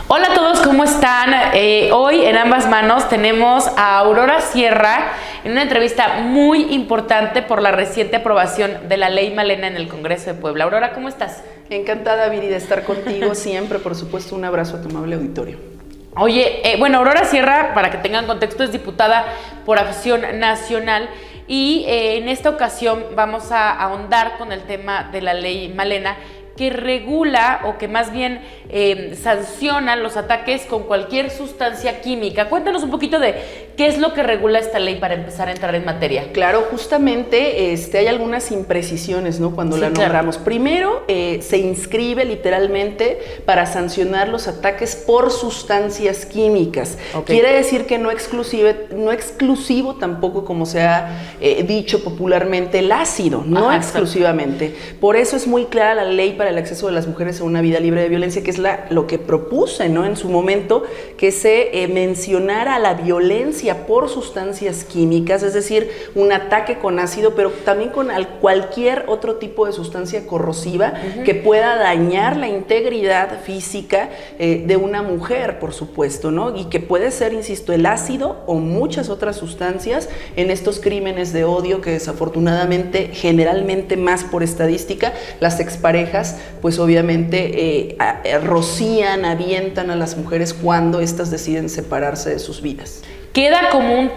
Hola a todos, ¿cómo están? Hoy en Ambas Manos tenemos a Aurora Sierra en una entrevista muy importante por la reciente aprobación de la Ley Malena en el Congreso de Puebla. Aurora, ¿cómo estás? Encantada, Viri, de estar contigo siempre. Por supuesto, un abrazo a tu amable auditorio. Oye, Aurora Sierra, para que tengan contexto, es diputada por Acción Nacional y en esta ocasión vamos a ahondar con el tema de la Ley Malena, que regula o que más bien sanciona los ataques con cualquier sustancia química. Cuéntanos un poquito de qué es lo que regula esta ley para empezar a entrar en materia. Claro, justamente hay algunas imprecisiones, ¿no? Cuando la nombramos. Claro. Primero, se inscribe literalmente para sancionar los ataques por sustancias químicas. Okay. Quiere decir que no exclusivo tampoco, como se ha dicho popularmente, el ácido, no exclusivamente. Exacto. Por eso es muy clara la ley para el acceso de las mujeres a una vida libre de violencia, que es lo que propuse, ¿no? En su momento, que se mencionara la violencia por sustancias químicas, es decir, un ataque con ácido, pero también con cualquier otro tipo de sustancia corrosiva que pueda dañar la integridad física de una mujer, por supuesto, ¿no? Y que puede ser, insisto, el ácido o muchas otras sustancias en estos crímenes de odio que desafortunadamente, generalmente más por estadística, las exparejas pues obviamente rocían, avientan a las mujeres cuando éstas deciden separarse de sus vidas. Queda como un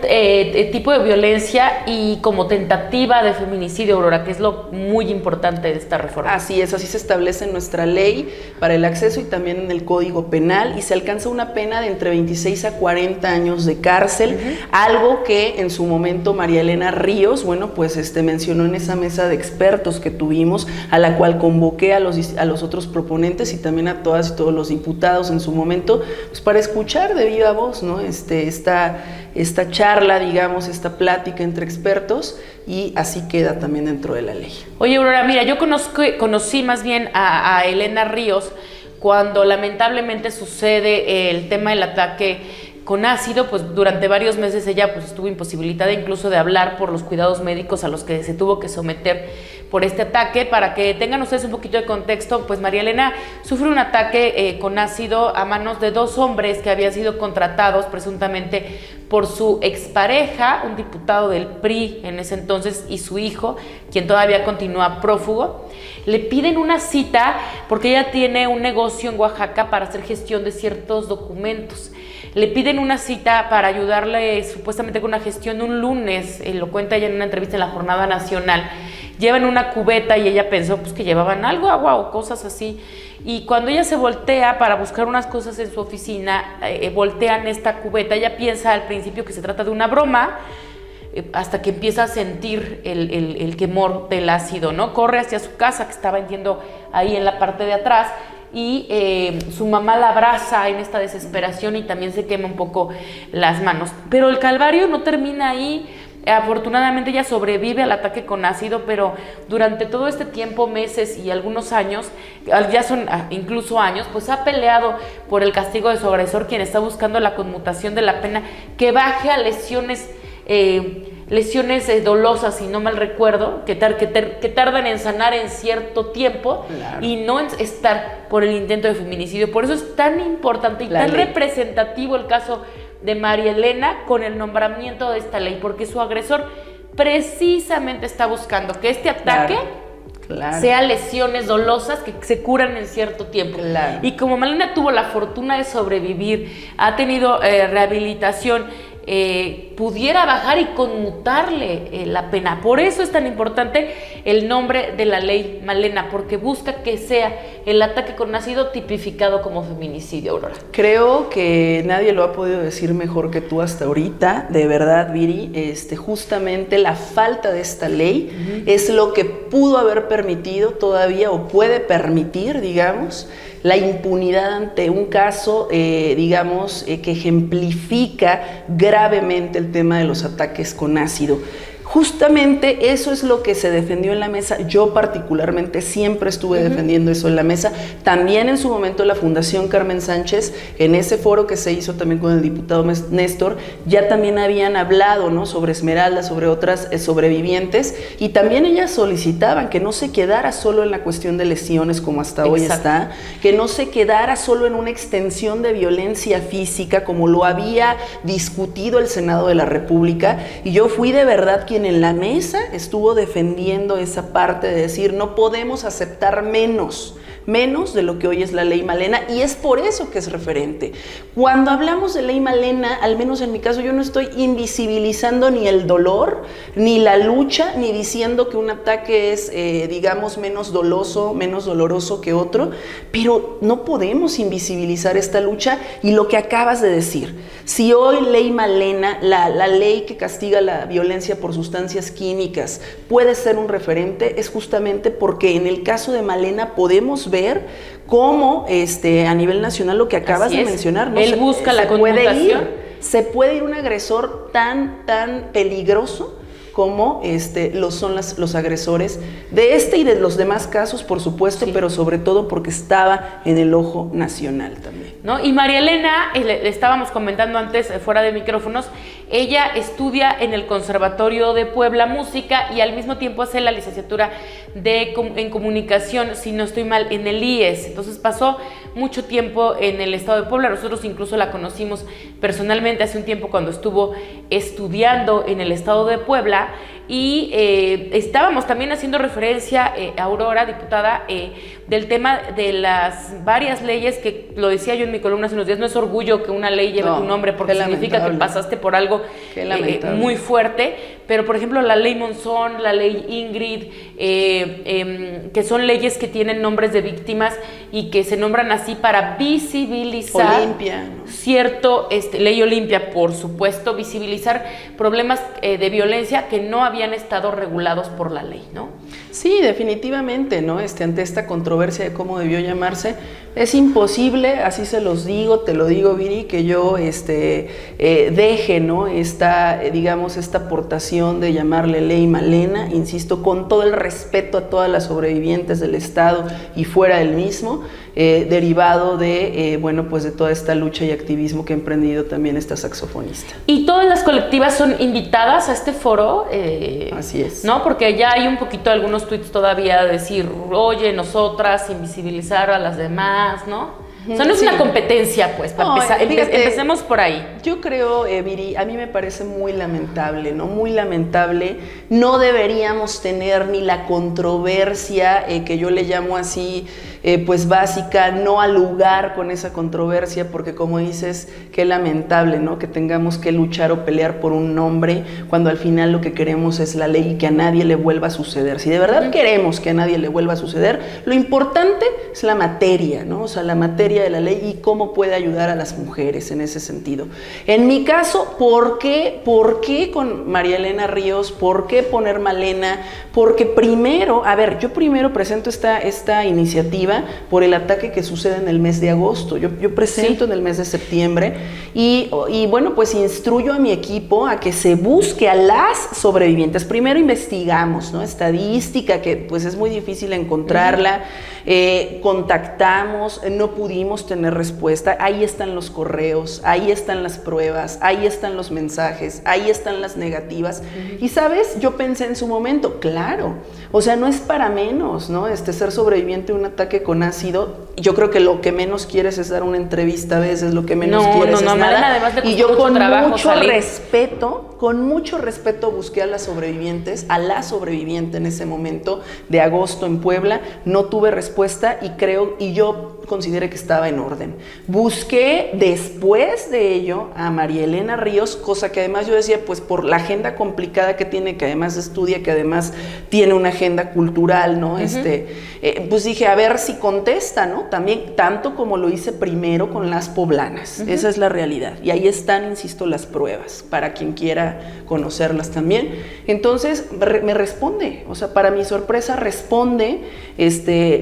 tipo de violencia y como tentativa de feminicidio, Aurora, que es lo muy importante de esta reforma. Así es, así se establece en nuestra ley para el acceso y también en el Código Penal, y se alcanza una pena de entre 26 a 40 años de cárcel, algo que en su momento María Elena Ríos, bueno, pues mencionó en esa mesa de expertos que tuvimos, a la cual convoqué a los otros proponentes y también a todas y todos los diputados en su momento, pues para escuchar de viva voz, ¿no? Esta charla, digamos, esta plática entre expertos, y así queda también dentro de la ley. Oye, Aurora, mira, yo conocí más bien a Elena Ríos cuando lamentablemente sucede el tema del ataque con ácido. Pues durante varios meses ella pues estuvo imposibilitada incluso de hablar por los cuidados médicos a los que se tuvo que someter por este ataque. Para que tengan ustedes un poquito de contexto, pues María Elena sufre un ataque con ácido a manos de dos hombres que habían sido contratados presuntamente por su expareja, un diputado del PRI en ese entonces, y su hijo, quien todavía continúa prófugo. Le piden una cita porque ella tiene un negocio en Oaxaca para hacer gestión de ciertos documentos. Le piden una cita para ayudarle supuestamente con una gestión un lunes, lo cuenta ella en una entrevista en la Jornada Nacional. Llevan una cubeta y ella pensó pues que llevaban algo, agua o cosas así. Y cuando ella se voltea para buscar unas cosas en su oficina, voltean esta cubeta. Ella piensa al principio que se trata de una broma, hasta que empieza a sentir el quemor del ácido, ¿no? Corre hacia su casa, que estaba, entiendo, ahí en la parte de atrás, y su mamá la abraza en esta desesperación y también se quema un poco las manos. Pero el calvario no termina ahí. Afortunadamente ella sobrevive al ataque con ácido, pero durante todo este tiempo, meses y algunos años, ya son incluso años, pues ha peleado por el castigo de su agresor, quien está buscando la conmutación de la pena, que baje a lesiones dolosas, si no mal recuerdo, que tardan en sanar en cierto tiempo, claro, y no en estar por el intento de feminicidio. Por eso es tan importante y tan representativo el caso de María Elena con el nombramiento de esta ley, porque su agresor precisamente está buscando que este ataque sea lesiones dolosas que se curan en cierto tiempo. Claro. Y como Malena tuvo la fortuna de sobrevivir, ha tenido rehabilitación, pudiera bajar y conmutarle la pena. Por eso es tan importante el nombre de la ley Malena, porque busca que sea el ataque con ácido tipificado como feminicidio, Aurora. Creo que nadie lo ha podido decir mejor que tú hasta ahorita, de verdad, Viri. Justamente la falta de esta ley es lo que pudo haber permitido todavía, o puede permitir, digamos, la impunidad ante un caso, que ejemplifica gravemente el tema de los ataques con ácido. Justamente eso es lo que se defendió en la mesa. Yo particularmente siempre estuve defendiendo eso en la mesa. También en su momento la Fundación Carmen Sánchez, en ese foro que se hizo también con el diputado Néstor, ya también habían hablado, ¿no?, sobre Esmeralda, sobre otras sobrevivientes, y también ellas solicitaban que no se quedara solo en la cuestión de lesiones como hasta hoy está, que no se quedara solo en una extensión de violencia física como lo había discutido el Senado de la República, y yo fui de verdad quien en la mesa estuvo defendiendo esa parte de decir no podemos aceptar menos de lo que hoy es la ley Malena, y es por eso que es referente. Cuando hablamos de ley Malena, al menos en mi caso, yo no estoy invisibilizando ni el dolor, ni la lucha, ni diciendo que un ataque es, digamos, menos doloroso que otro, pero no podemos invisibilizar esta lucha y lo que acabas de decir. Si hoy ley Malena, la ley que castiga la violencia por sustancias químicas, puede ser un referente, es justamente porque en el caso de Malena podemos ver cómo a nivel nacional lo que acabas de mencionar, ¿no? Él busca la conmutación. Se puede ir un agresor tan peligroso como lo son los agresores de y de los demás casos, por supuesto, pero sobre todo porque estaba en el ojo nacional también, ¿no? Y María Elena, le estábamos comentando antes, fuera de micrófonos, ella estudia en el Conservatorio de Puebla música y al mismo tiempo hace la licenciatura en comunicación, si no estoy mal, en el IES. Entonces pasó mucho tiempo en el estado de Puebla. Nosotros incluso la conocimos personalmente hace un tiempo cuando estuvo estudiando en el estado de Puebla, y estábamos también haciendo referencia, Aurora, diputada, del tema de las varias leyes que, lo decía yo en mi columna hace unos días, no es orgullo que una ley lleve tu nombre porque significa que pasaste por algo muy fuerte, pero por ejemplo la ley Monzón, la ley Ingrid, que son leyes que tienen nombres de víctimas y que se nombran así para visibilizar Olimpia, ¿no? Cierto, ley Olimpia, por supuesto, visibilizar problemas de violencia que no habían estado regulados por la ley, ¿no? Sí, definitivamente, ¿no? Ante esta controversia de cómo debió llamarse, es imposible, así se los digo, te lo digo, Viri, que yo deje, ¿no?, digamos, esta aportación de llamarle ley Malena, insisto, con todo el respeto a todas las sobrevivientes del Estado y fuera del mismo, derivado de, pues de toda esta lucha y activismo que ha emprendido también esta saxofonista. ¿Y todas las colectivas son invitadas a este foro? Así es. ¿No? Porque ya hay un poquito algunos tweets todavía de decir, oye, nosotras, invisibilizar a las demás, ¿no? O sea, no es una competencia, pues, para empezar. Empecemos por ahí. Yo creo, Viri, a mí me parece muy lamentable, ¿no? Muy lamentable. No deberíamos tener ni la controversia, que yo le llamo así, pues básica, no al lugar con esa controversia, porque como dices, qué lamentable, ¿no?, que tengamos que luchar o pelear por un nombre, cuando al final lo que queremos es la ley y que a nadie le vuelva a suceder. Si de verdad queremos que a nadie le vuelva a suceder, lo importante es la materia, ¿no? O sea, la materia de la ley y cómo puede ayudar a las mujeres en ese sentido. En mi caso, ¿por qué con María Elena Ríos? ¿Por qué poner Malena? Porque primero, yo primero presento esta iniciativa por el ataque que sucede en el mes de agosto. Yo presento en el mes de septiembre y bueno, pues instruyo a mi equipo a que se busque a las sobrevivientes. Primero investigamos, ¿no?, estadística, que pues es muy difícil encontrarla. Contactamos, no pudimos tener respuesta. Ahí están los correos, ahí están las pruebas, ahí están los mensajes, ahí están las negativas. Y sabes, yo pensé en su momento, claro, o sea, no es para menos, ¿no? Ser sobreviviente de un ataque con ácido, yo creo que lo que menos quieres es dar una entrevista a veces, lo que menos quieres es nada. Además y yo con mucho respeto busqué a las sobrevivientes, a la sobreviviente en ese momento de agosto en Puebla, no tuve respuesta y yo consideré que estaba en orden. Busqué después de ello a María Elena Ríos, cosa que además yo decía, pues por la agenda complicada que tiene, que además estudia, que además tiene una agenda cultural, ¿no? Pues dije, a ver si contesta, ¿no? También, tanto como lo hice primero con las poblanas. Esa es la realidad. Y ahí están, insisto, las pruebas, para quien quiera conocerlas también. Entonces, me responde, o sea, para mi sorpresa responde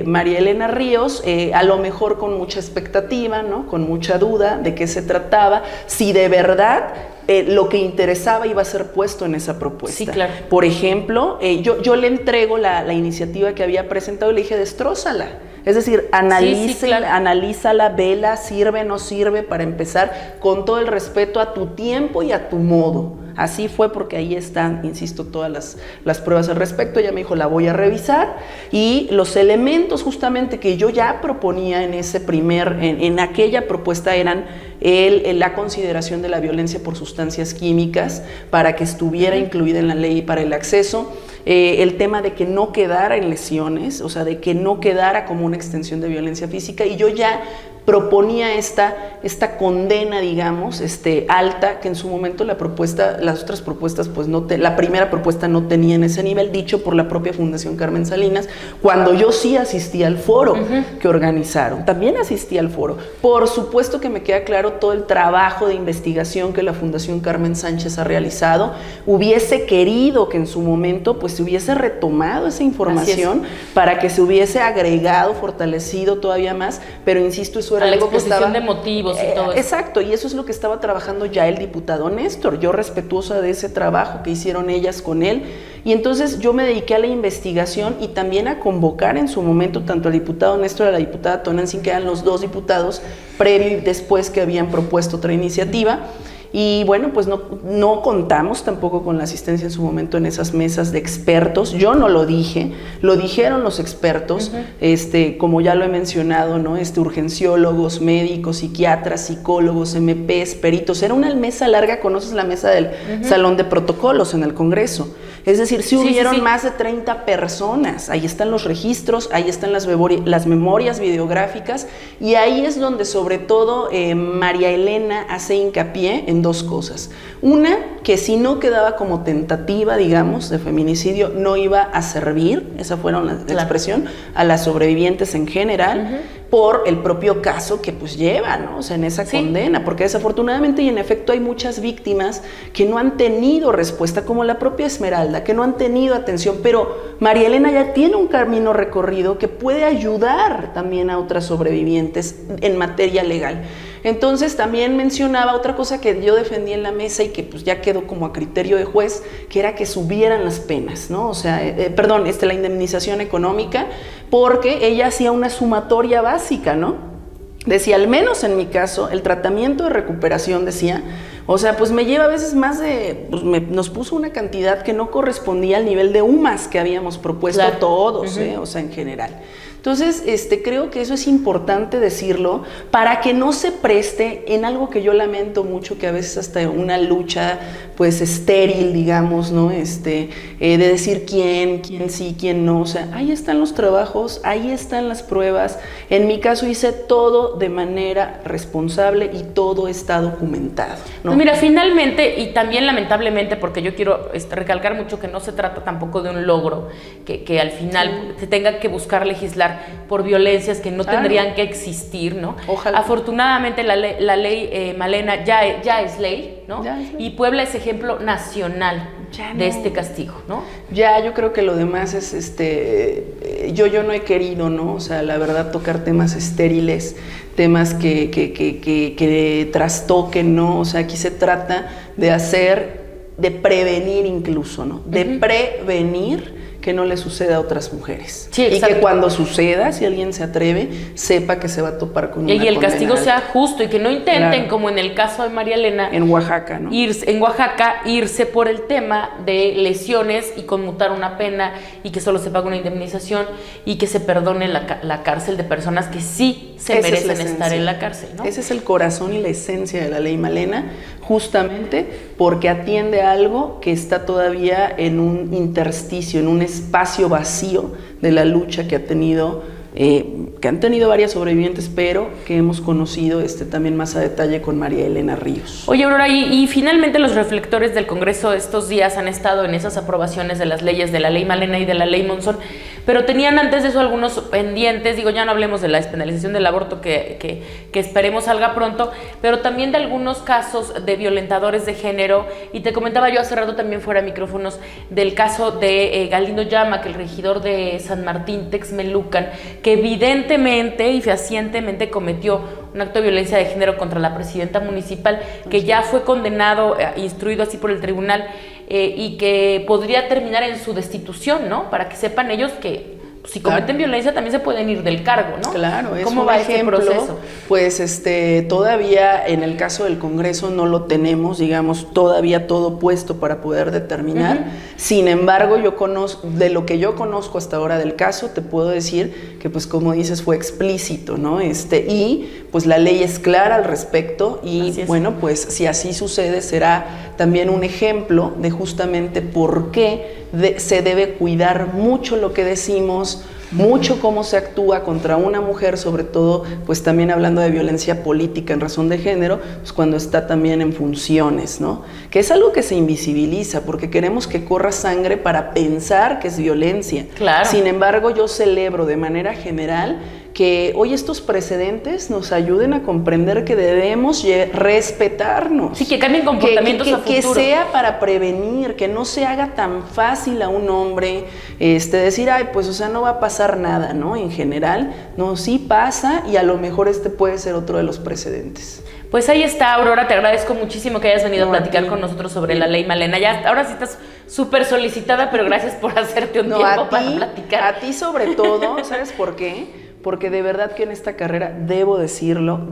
María Elena Ríos, a lo mejor con mucha expectativa, ¿no?, con mucha duda de qué se trataba, si de verdad lo que interesaba iba a ser puesto en esa propuesta. Sí, claro. Por ejemplo, yo le entrego la iniciativa que había presentado y le dije, destrózala. Es decir, analízala, vela, sirve, no sirve, para empezar con todo el respeto a tu tiempo y a tu modo. Así fue, porque ahí están, insisto, todas las pruebas al respecto. Ella me dijo, la voy a revisar, y los elementos justamente que yo ya proponía en aquella propuesta eran la consideración de la violencia por sustancias químicas para que estuviera incluida en la ley para el acceso, el tema de que no quedara en lesiones, o sea, de que no quedara como una extensión de violencia física, y yo ya proponía esta condena, digamos, alta, que en su momento las otras propuestas, pues la primera propuesta no tenía en ese nivel, dicho por la propia Fundación Carmen Salinas, cuando yo sí asistí al foro que organizaron, también asistí al foro. Por supuesto que me queda claro todo el trabajo de investigación que la Fundación Carmen Sánchez ha realizado. Hubiese querido que en su momento pues se hubiese retomado esa información para que se hubiese agregado, fortalecido todavía más, pero insisto, eso era la algo que exposición de motivos y todo eso. Exacto, y eso es lo que estaba trabajando ya el diputado Néstor, yo respetuosa de ese trabajo que hicieron ellas con él, y entonces yo me dediqué a la investigación y también a convocar en su momento tanto al diputado Néstor, a la diputada Tonantzin, que eran los dos diputados previo y después que habían propuesto otra iniciativa. Y bueno, pues no contamos tampoco con la asistencia en su momento en esas mesas de expertos. Yo no lo dije, lo dijeron los expertos, como ya lo he mencionado, ¿no? Urgenciólogos, médicos, psiquiatras, psicólogos, MPs, peritos. Era una mesa larga, conoces la mesa del Salón de Protocolos en el Congreso. Es decir, sí hubieron más de 30 personas. Ahí están los registros, ahí están las memorias videográficas, y ahí es donde sobre todo María Elena hace hincapié en dos cosas. Una, que si no quedaba como tentativa, digamos, de feminicidio, no iba a servir, esa fue la expresión, a las sobrevivientes en general, por el propio caso que pues lleva, ¿no? O sea, en esa condena, porque desafortunadamente y en efecto hay muchas víctimas que no han tenido respuesta, como la propia Esmeralda, que no han tenido atención, pero María Elena ya tiene un camino recorrido que puede ayudar también a otras sobrevivientes en materia legal. Entonces también mencionaba otra cosa que yo defendí en la mesa y que pues ya quedó como a criterio de juez, que era que subieran las penas, ¿no? O sea, la indemnización económica, porque ella hacía una sumatoria básica, ¿no? Decía, al menos en mi caso, el tratamiento de recuperación, decía, o sea, pues me lleva a veces más nos puso una cantidad que no correspondía al nivel de UMAS que habíamos propuesto todos, o sea, en general. Entonces, creo que eso es importante decirlo para que no se preste en algo que yo lamento mucho, que a veces hasta una lucha pues estéril, digamos, ¿no? De decir quién sí, quién no. O sea, ahí están los trabajos, ahí están las pruebas. En mi caso hice todo de manera responsable y todo está documentado, ¿no? Pues mira, finalmente, y también lamentablemente, porque yo quiero recalcar mucho que no se trata tampoco de un logro, que al final se tenga que buscar legislar por violencias que no tendrían que existir, ¿no? Ojalá. Afortunadamente la ley Malena ya es ley, ¿no? Y Puebla es ejemplo nacional de este castigo, ¿no? Ya, yo creo que lo demás es, yo no he querido, ¿no? O sea, la verdad, tocar temas estériles, temas que trastoquen, ¿no? O sea, aquí se trata de prevenir incluso, ¿no? De prevenir que no le suceda a otras mujeres. Sí, y que cuando suceda, si alguien se atreve, sepa que se va a topar con una condena. Y el castigo sea justo y que no intenten, como en el caso de María Elena, en Oaxaca, ¿no? irse por el tema de lesiones y conmutar una pena y que solo se pague una indemnización y que se perdone la cárcel de personas que sí se merecen estar en la cárcel, ¿no? Ese es el corazón y la esencia de la ley Malena, justamente porque atiende a algo que está todavía en un intersticio, en un espacio vacío de la lucha que han tenido varias sobrevivientes, pero que hemos conocido también más a detalle con María Elena Ríos. Oye, Aurora, y finalmente los reflectores del Congreso estos días han estado en esas aprobaciones de las leyes de la ley Malena y de la ley Monzón, pero tenían antes de eso algunos pendientes, digo, ya no hablemos de la despenalización del aborto que esperemos salga pronto, pero también de algunos casos de violentadores de género, y te comentaba yo hace rato también fuera de micrófonos del caso de Galindo Llama, que el regidor de San Martín, Texmelucan, que evidentemente y fehacientemente cometió un acto de violencia de género contra la presidenta municipal, que ya fue condenado, instruido así por el tribunal, y que podría terminar en su destitución, ¿no? Para que sepan ellos que si cometen violencia también se pueden ir del cargo, ¿no? Claro, es ¿Cómo un va ejemplo, este proceso? Pues todavía en el caso del Congreso no lo tenemos, digamos, todavía todo puesto para poder determinar. Sin embargo, yo conozco, de lo que yo conozco hasta ahora del caso, te puedo decir que, pues como dices, fue explícito, ¿no? Y pues la ley es clara al respecto y bueno, pues si así sucede será también un ejemplo de justamente por qué se debe cuidar mucho lo que decimos, mucho cómo se actúa contra una mujer, sobre todo, pues también hablando de violencia política en razón de género, pues cuando está también en funciones, ¿no? Que es algo que se invisibiliza, porque queremos que corra sangre para pensar que es violencia. Claro. Sin embargo, yo celebro de manera general que hoy estos precedentes nos ayuden a comprender que debemos respetarnos. Sí, que cambien comportamientos a futuro. Que sea para prevenir, que no se haga tan fácil a un hombre decir, ay, pues, o sea, no va a pasar nada, ¿no? En general, no, sí pasa y a lo mejor puede ser otro de los precedentes. Pues ahí está, Aurora, te agradezco muchísimo que hayas venido a platicar con nosotros sobre la ley Malena. Ya, ahora sí estás súper solicitada, pero gracias por hacerte un tiempo para platicar. A ti sobre todo, ¿sabes por qué? Porque de verdad que en esta carrera, debo decirlo,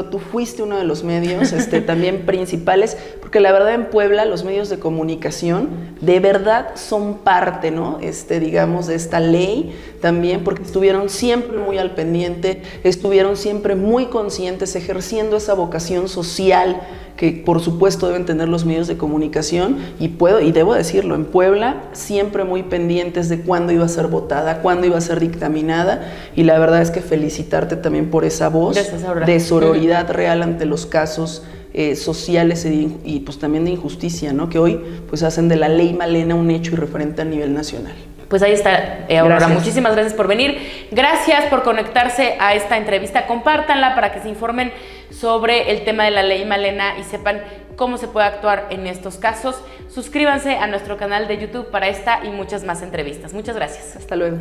tú fuiste uno de los medios también principales, porque la verdad en Puebla los medios de comunicación de verdad son parte, ¿no? Digamos, de esta ley también, porque estuvieron siempre muy al pendiente, estuvieron siempre muy conscientes, ejerciendo esa vocación social que por supuesto deben tener los medios de comunicación, y debo decirlo, en Puebla siempre muy pendientes de cuándo iba a ser votada, cuándo iba a ser dictaminada, y la verdad es que felicitarte también por esa voz de sororidad real ante los casos sociales y pues también de injusticia, ¿no? Que hoy pues hacen de la ley Malena un hecho y referente a nivel nacional. Pues ahí está, Aurora. Muchísimas gracias por venir. Gracias por conectarse a esta entrevista. Compártanla para que se informen sobre el tema de la ley Malena y sepan cómo se puede actuar en estos casos. Suscríbanse a nuestro canal de YouTube para esta y muchas más entrevistas. Muchas gracias. Hasta luego.